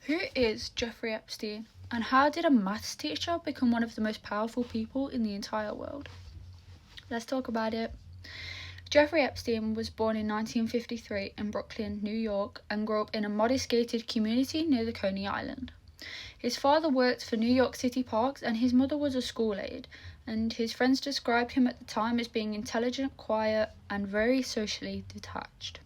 Who is Jeffrey Epstein, and how did a maths teacher become one of the most powerful people in the entire world? Let's talk about it. Jeffrey Epstein was born in 1953 in Brooklyn, New York, and grew up in a modest gated community near the Coney Island. His father worked for New York City Parks and his mother was a school aide, and his friends described him at the time as being intelligent, quiet, and very socially detached.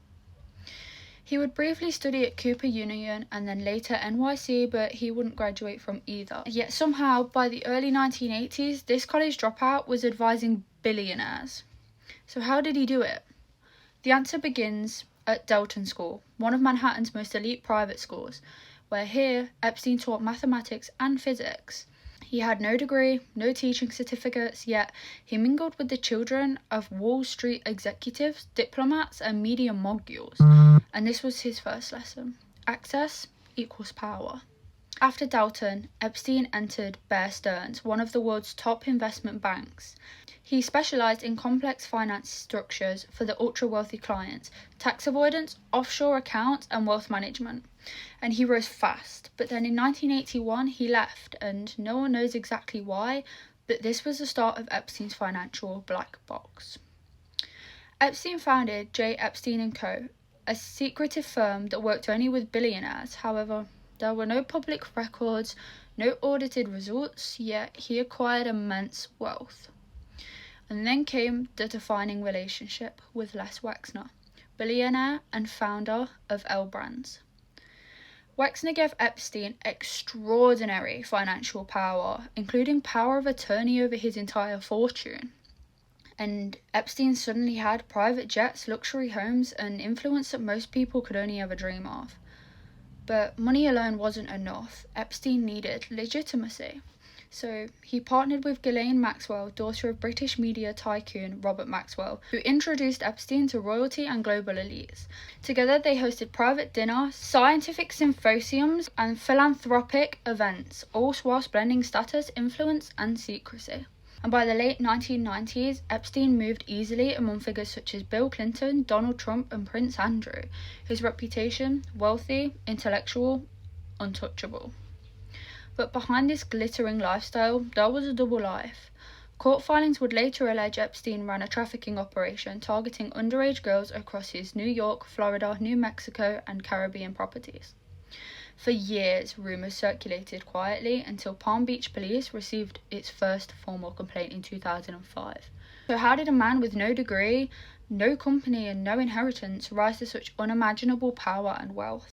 He would briefly study at Cooper Union and then later NYC, but he wouldn't graduate from either. Yet somehow, by the early 1980s, this college dropout was advising billionaires. So how did he do it? The answer begins at Delton School, one of Manhattan's most elite private schools, where here Epstein taught mathematics and physics. He had no degree, no teaching certificates, yet he mingled with the children of Wall Street executives, diplomats, and media moguls. And this was his first lesson. Access equals power. After Dalton, Epstein entered Bear Stearns, one of the world's top investment banks. He specialised in complex finance structures for the ultra-wealthy clients, tax avoidance, offshore accounts, and wealth management. And he rose fast. But then in 1981, he left, and no one knows exactly why, but this was the start of Epstein's financial black box. Epstein founded J. Epstein & Co., a secretive firm that worked only with billionaires. However, there were no public records, no audited results, yet he acquired immense wealth. And then came the defining relationship with Les Wexner, billionaire and founder of L Brands. Wexner gave Epstein extraordinary financial power, including power of attorney over his entire fortune. And Epstein suddenly had private jets, luxury homes, and influence that most people could only ever dream of. But money alone wasn't enough. Epstein needed legitimacy. So he partnered with Ghislaine Maxwell, daughter of British media tycoon Robert Maxwell, who introduced Epstein to royalty and global elites. Together they hosted private dinners, scientific symposiums, and philanthropic events, all whilst blending status, influence, and secrecy. And by the late 1990s, Epstein moved easily among figures such as Bill Clinton, Donald Trump, and Prince Andrew. His reputation: wealthy, intellectual, untouchable. But behind this glittering lifestyle, there was a double life. Court filings would later allege Epstein ran a trafficking operation targeting underage girls across his New York, Florida, New Mexico, and Caribbean properties. For years, rumours circulated quietly until Palm Beach police received its first formal complaint in 2005. So how did a man with no degree, no company, and no inheritance rise to such unimaginable power and wealth?